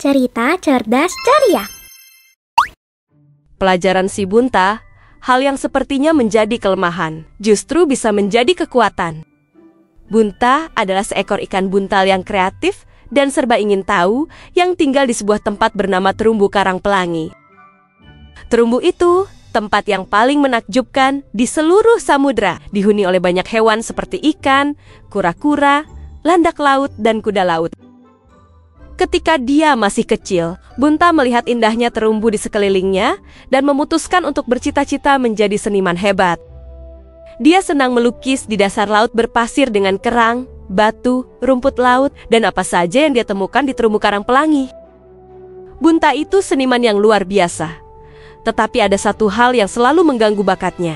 Cerita cerdas ceria. Pelajaran si Bunta, hal yang sepertinya menjadi kelemahan, justru bisa menjadi kekuatan. Bunta adalah seekor ikan buntal yang kreatif dan serba ingin tahu yang tinggal di sebuah tempat bernama Terumbu Karang Pelangi. Terumbu itu tempat yang paling menakjubkan di seluruh samudra, dihuni oleh banyak hewan seperti ikan, kura-kura, landak laut, dan kuda laut. Ketika dia masih kecil, Bunta melihat indahnya terumbu di sekelilingnya dan memutuskan untuk bercita-cita menjadi seniman hebat. Dia senang melukis di dasar laut berpasir dengan kerang, batu, rumput laut, dan apa saja yang dia temukan di Terumbu Karang Pelangi. Bunta itu seniman yang luar biasa. Tetapi ada satu hal yang selalu mengganggu bakatnya.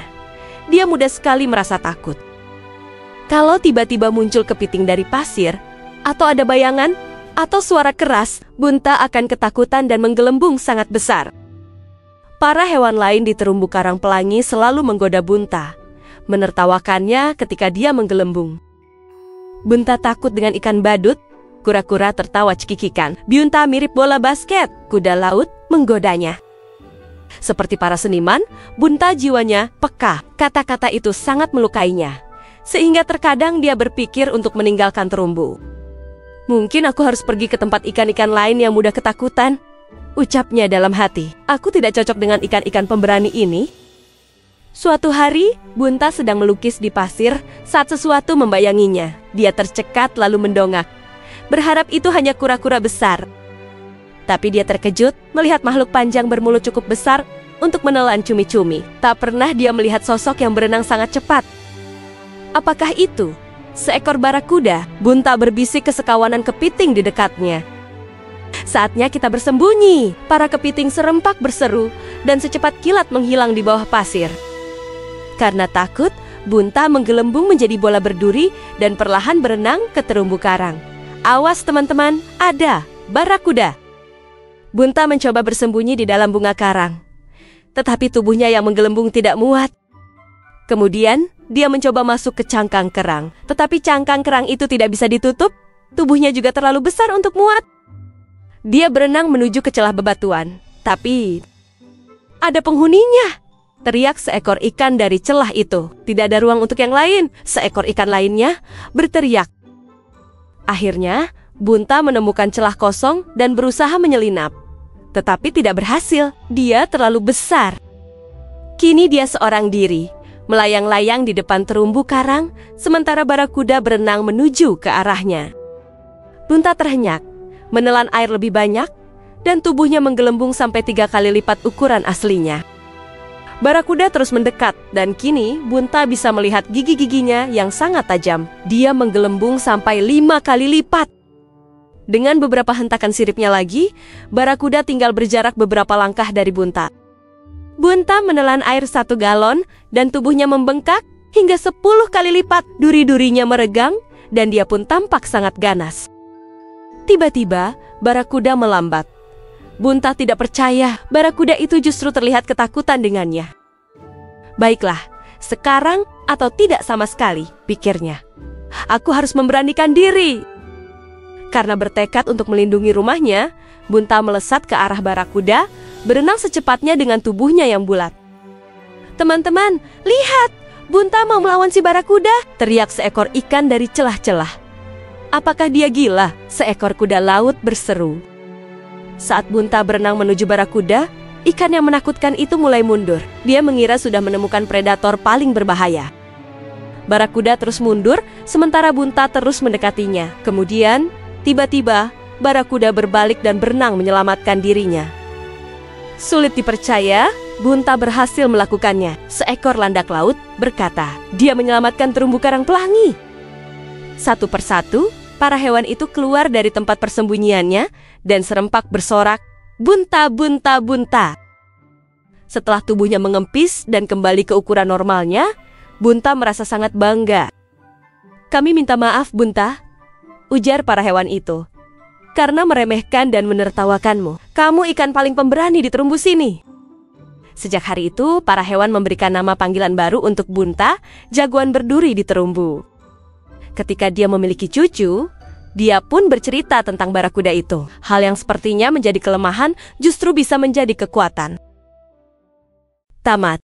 Dia mudah sekali merasa takut. Kalau tiba-tiba muncul kepiting dari pasir, atau ada bayangan, atau suara keras, Bunta akan ketakutan dan menggelembung sangat besar. Para hewan lain di Terumbu Karang Pelangi selalu menggoda Bunta, menertawakannya ketika dia menggelembung. Bunta takut dengan ikan badut, kura-kura tertawa cekikikan. Bunta mirip bola basket, kuda laut menggodanya. Seperti para seniman, Bunta jiwanya peka. Kata-kata itu sangat melukainya, sehingga terkadang dia berpikir untuk meninggalkan terumbu. Mungkin aku harus pergi ke tempat ikan-ikan lain yang mudah ketakutan, ucapnya dalam hati. Aku tidak cocok dengan ikan-ikan pemberani ini. Suatu hari, Bunta sedang melukis di pasir saat sesuatu membayanginya. Dia tercekat lalu mendongak, berharap itu hanya kura-kura besar. Tapi dia terkejut melihat makhluk panjang bermulut cukup besar untuk menelan cumi-cumi. Tak pernah dia melihat sosok yang berenang sangat cepat. Apakah itu seekor barakuda? Bunta berbisik ke sekawanan kepiting di dekatnya. Saatnya kita bersembunyi. Para kepiting serempak berseru dan secepat kilat menghilang di bawah pasir. Karena takut, Bunta menggelembung menjadi bola berduri dan perlahan berenang ke terumbu karang. Awas teman-teman, ada barakuda. Bunta mencoba bersembunyi di dalam bunga karang, tetapi tubuhnya yang menggelembung tidak muat. Kemudian, dia mencoba masuk ke cangkang kerang, tetapi cangkang kerang itu tidak bisa ditutup. Tubuhnya juga terlalu besar untuk muat. Dia berenang menuju ke celah bebatuan, tapi ada penghuninya, teriak seekor ikan dari celah itu. Tidak ada ruang untuk yang lain. Seekor ikan lainnya berteriak. Akhirnya, Bunta menemukan celah kosong dan berusaha menyelinap, tetapi tidak berhasil. Dia terlalu besar. Kini dia seorang diri, melayang-layang di depan terumbu karang, sementara barakuda berenang menuju ke arahnya. Bunta terhenyak, menelan air lebih banyak, dan tubuhnya menggelembung sampai 3 kali lipat ukuran aslinya. Barakuda terus mendekat, dan kini Bunta bisa melihat gigi-giginya yang sangat tajam. Dia menggelembung sampai 5 kali lipat. Dengan beberapa hentakan siripnya lagi, barakuda tinggal berjarak beberapa langkah dari Bunta. Bunta menelan air 1 galon dan tubuhnya membengkak hingga 10 kali lipat. Duri-durinya meregang dan dia pun tampak sangat ganas. Tiba-tiba, barakuda melambat. Bunta tidak percaya, barakuda itu justru terlihat ketakutan dengannya. Baiklah, sekarang atau tidak sama sekali, pikirnya. Aku harus memberanikan diri. Karena bertekad untuk melindungi rumahnya, Bunta melesat ke arah barakuda, berenang secepatnya dengan tubuhnya yang bulat. Teman-teman, lihat! Bunta mau melawan si barakuda, teriak seekor ikan dari celah-celah. Apakah dia gila? Seekor kuda laut berseru. Saat Bunta berenang menuju barakuda, ikan yang menakutkan itu mulai mundur. Dia mengira sudah menemukan predator paling berbahaya. Barakuda terus mundur, sementara Bunta terus mendekatinya. Kemudian, tiba-tiba, barakuda berbalik dan berenang menyelamatkan dirinya. Sulit dipercaya, Bunta berhasil melakukannya. Seekor landak laut berkata, dia menyelamatkan Terumbu Karang Pelangi. Satu persatu, para hewan itu keluar dari tempat persembunyiannya dan serempak bersorak, "Bunta, Bunta, Bunta." Setelah tubuhnya mengempis dan kembali ke ukuran normalnya, Bunta merasa sangat bangga. "Kami minta maaf, Bunta," ujar para hewan itu, "karena meremehkan dan menertawakanmu. Kamu ikan paling pemberani di terumbu sini." Sejak hari itu, para hewan memberikan nama panggilan baru untuk Bunta, jagoan berduri di terumbu. Ketika dia memiliki cucu, Dia pun bercerita tentang barakuda itu. Hal yang sepertinya menjadi kelemahan justru bisa menjadi kekuatan. Tamat.